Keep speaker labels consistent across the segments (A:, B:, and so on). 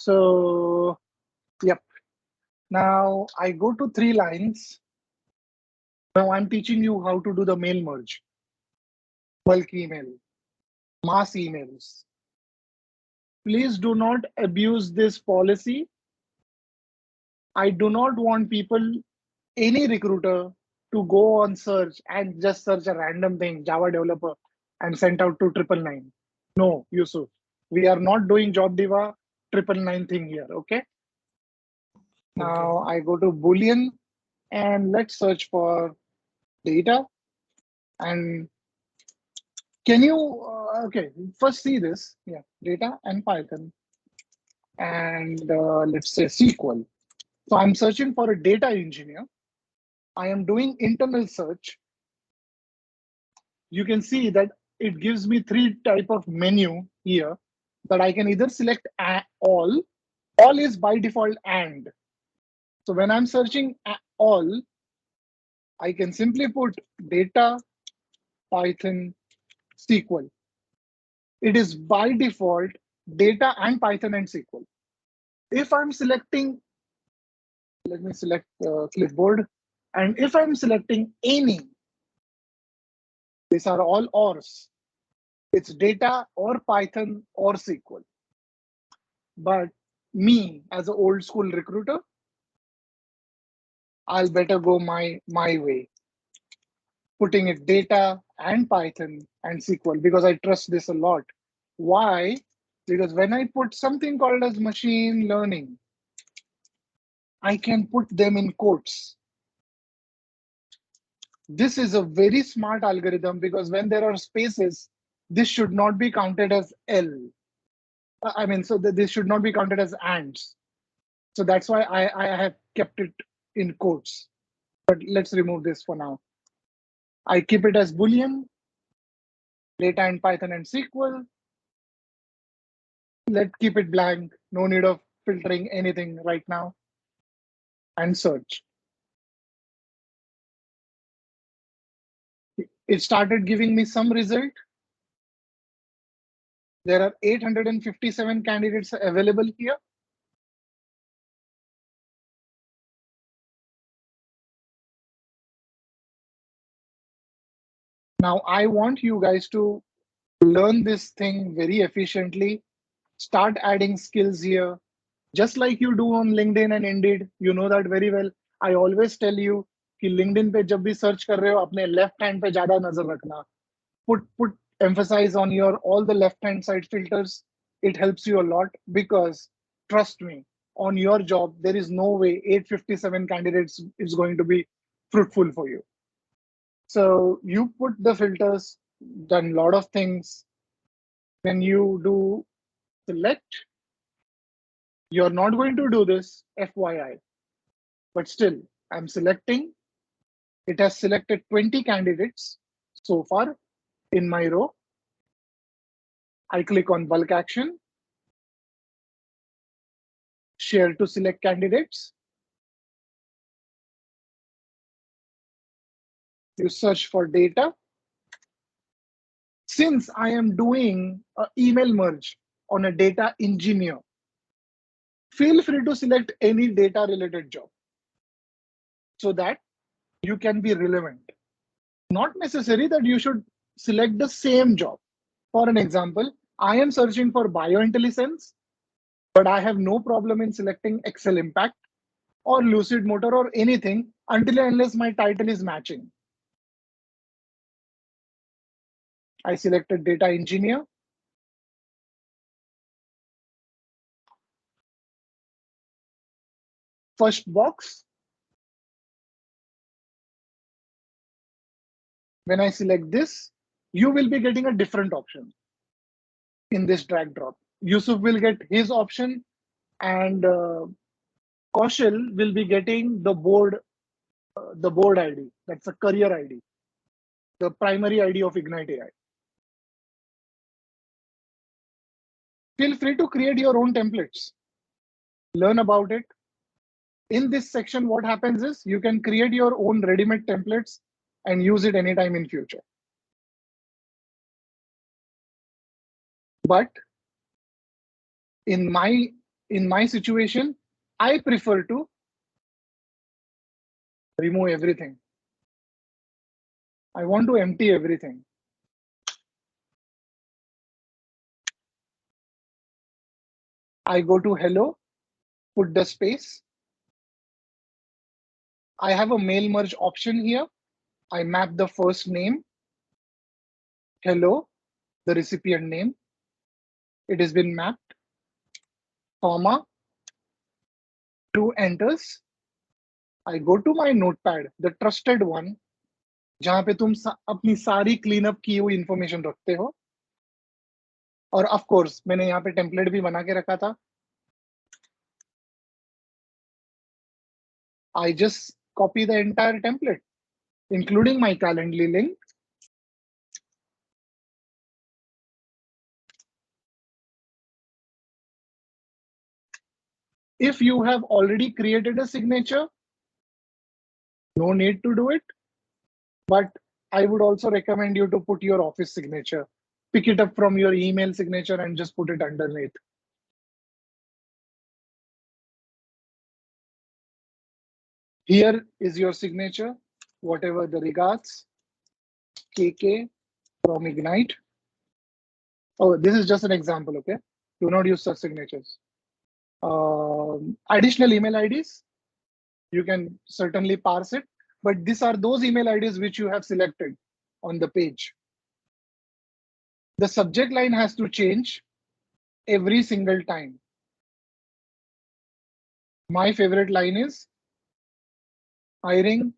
A: So, yep. Now I go to 3 lines. Now I'm teaching you how to do the mail merge, bulk email, mass emails. Please do not abuse this policy. I do not want people, any recruiter, to go on search and just search a random thing, Java developer, and sent out to 999. No, Yusuf, we are not doing job diva 999 thing here. Okay.
B: Okay.
A: Now I go to Boolean and let's search for data. And can you, okay, first see this. Yeah, data and Python. And let's say SQL. So I'm searching for a data engineer. I am doing internal search. You can see that it gives me 3 type of menu here that I can either select all. All is by default and. So when I'm searching all, I can simply put data, Python, SQL. It is by default data and Python and SQL. If I'm selecting, let me select clipboard. And if I'm selecting any, these are all ORs. It's data or Python or SQL. But me as an old school recruiter, I'll better go my way, putting it data and Python and SQL because I trust this a lot. Why? Because when I put something called as machine learning, I can put them in quotes. This is a very smart algorithm because when there are spaces, this should not be counted as L. I mean, so that this should not be counted as ands. So that's why I have kept it in quotes. But let's remove this for now. I keep it as Boolean, data in Python and SQL. Let's keep it blank. No need of filtering anything right now. And search. It started giving me some result. There are 857 candidates available here. Now I want you guys to learn this thing very efficiently. Start adding skills here. Just like you do on LinkedIn and Indeed, you know that very well. I always tell you कि LinkedIn पे जब भी search कर रहे हो अपने left hand पे ज़्यादा नजर रखना. Put emphasize on your all the left hand side filters. It helps you a lot because trust me, on your job there is no way 857 candidates is going to be fruitful for you. So you put the filters, done a lot of things. When you do select, you're not going to do this, FYI. But still, I'm selecting. It has selected 20 candidates so far in my row. I click on bulk action, share to select candidates. You search for data. Since I am doing an email merge on a data engineer, feel free to select any data related job so that you can be relevant. Not necessary that you should select the same job. For an example, I am searching for biointelligence, but I have no problem in selecting Excel Impact or Lucid Motor or anything until and unless my title is matching. I selected data engineer. First box. When I select this, you will be getting a different option in this drag drop. Yusuf will get his option and Kaushal will be getting the board ID. That's a career ID, the primary ID of Ignite AI. Feel free to create your own templates. Learn about it. In this section, what happens is you can create your own ready-made templates and use it anytime in future. But in my in my situation, I prefer to remove everything. I want to empty everything. I go to hello, put the space. I have a mail merge option here. I map the first name, hello, the recipient name. It has been mapped, comma, 2 enters. I go to my notepad, the trusted one, जहां पे तुम अपनी सारी clean up की हुई information रखते हो. और ऑफ कोर्स मैंने यहाँ पे टेम्पलेट भी बना के रखा था. I just copy the entire template, including my Calendly link. If you have already created a signature, no need to do it. But I would also recommend you to put your office signature. Pick it up from your email signature and just put it underneath. Here is your signature, whatever the regards, KK from Ignite. Oh, this is just an example, okay? Do not use such signatures. Additional email IDs, you can certainly parse it, but these are those email IDs which you have selected on the page. The subject line has to change every single time. My favorite line is hiring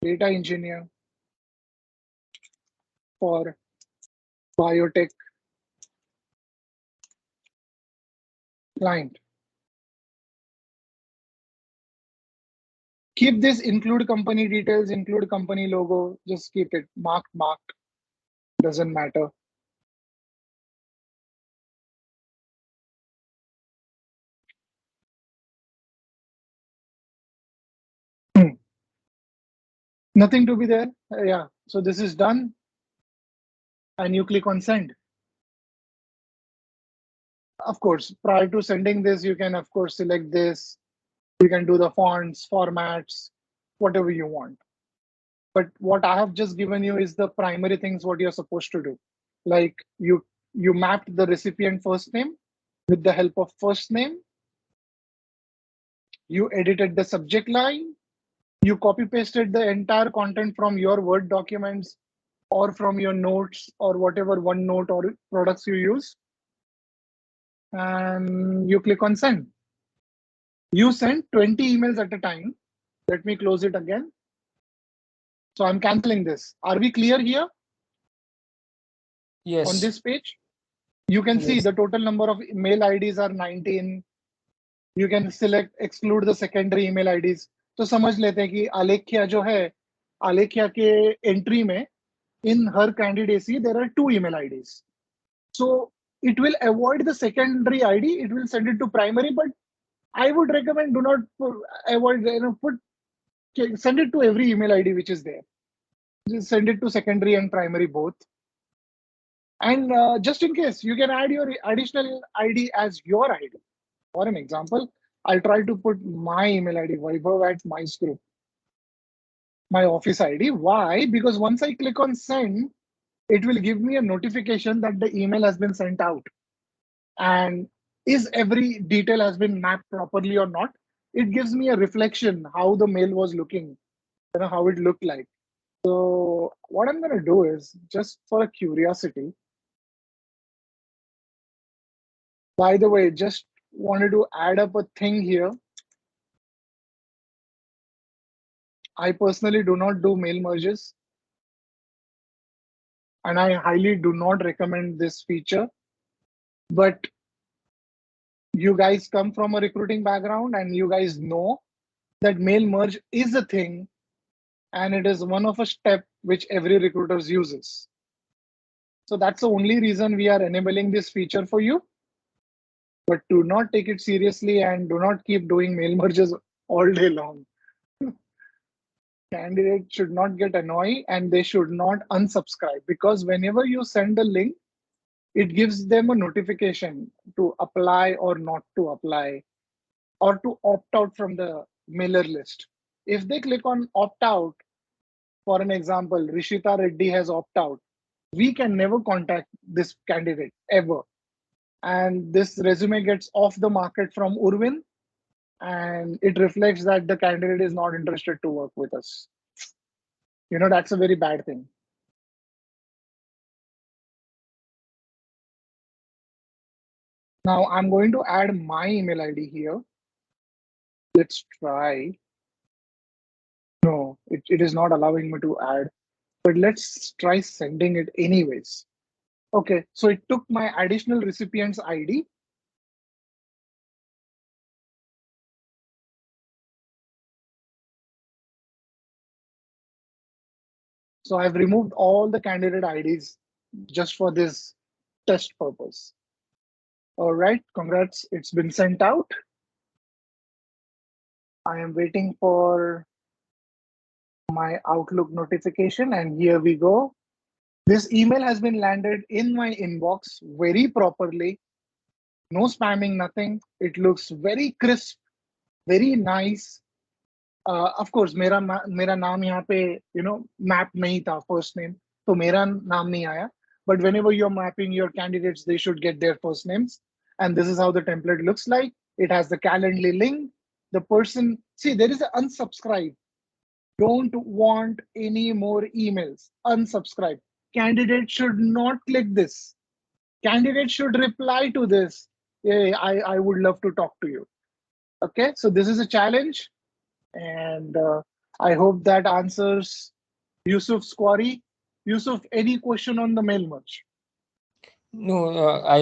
A: data engineer for biotech client. Keep this, include company details, include company logo, just keep it marked, doesn't matter. Nothing to be there. Yeah, so this is done and you click on send. Of course, prior to sending this, you can of course select this. You can do the fonts, formats, whatever you want. But what I have just given you is the primary things what you're supposed to do. Like you mapped the recipient first name with the help of first name. You edited the subject line. You copy pasted the entire content from your Word documents or from your notes or whatever OneNote or products you use. And you click on send. You send 20 emails at a time. Let me close it again. So I'm canceling this. Are we clear here?
B: Yes.
A: On this page? You can see
B: Yes.
A: the total number of mail IDs are 19. You can select, exclude the secondary email IDs. तो समझ लेते हैं कि आलेख्या जो है, आलेख्या के entry में in her candidacy there are 2 email IDs. So it will avoid the secondary ID. It will send it to primary, but I would recommend do not avoid, send it to every email ID which is there. Just send it to secondary and primary both. And just in case, you can add your additional ID as your ID. For an example, I'll try to put my email ID, Vaibhav at MyScrew, my office ID. Why? Because once I click on send, it will give me a notification that the email has been sent out. And is every detail has been mapped properly or not? It gives me a reflection how the mail was looking, how it looked like. So what I'm going to do is, just for a curiosity, by the way, just wanted to add up a thing here. I personally do not do mail merges, and I highly do not recommend this feature. But you guys come from a recruiting background and you guys know that mail merge is a thing, and it is one of a step which every recruiter uses. So that's the only reason we are enabling this feature for you. But do not take it seriously and do not keep doing mail merges all day long. Candidates should not get annoyed and they should not unsubscribe, because whenever you send a link, It gives them a notification to apply or not to apply, or to opt out from the mailer list. If they click on opt out, for an example, Rishita Reddy has opt out, we can never contact this candidate ever. And this resume gets off the market from Urwin, and it reflects that the candidate is not interested to work with us. That's a very bad thing. Now I'm going to add my email ID here. Let's try. No, it is not allowing me to add, but let's try sending it anyways. Okay, so it took my additional recipient's ID. So I've removed all the candidate IDs just for this test purpose. All right, congrats, it's been sent out. I am waiting for my Outlook notification, and here we go. This email has been landed in my inbox very properly. No spamming, nothing. It looks very crisp, very nice. Of course, मेरा नाम यहाँ पे map नहीं था first name, तो मेरा नाम नहीं आया. But whenever you're mapping your candidates, they should get their first names. And this is how the template looks like. It has the Calendly link. The person, see, there is an unsubscribe. Don't want any more emails. Unsubscribe. Candidate should not click this. Candidate should reply to this. Hey, I would love to talk to you. Okay, so this is a challenge, and I hope that answers Yusuf's query. Yusuf, any question on the mail much?
B: No, I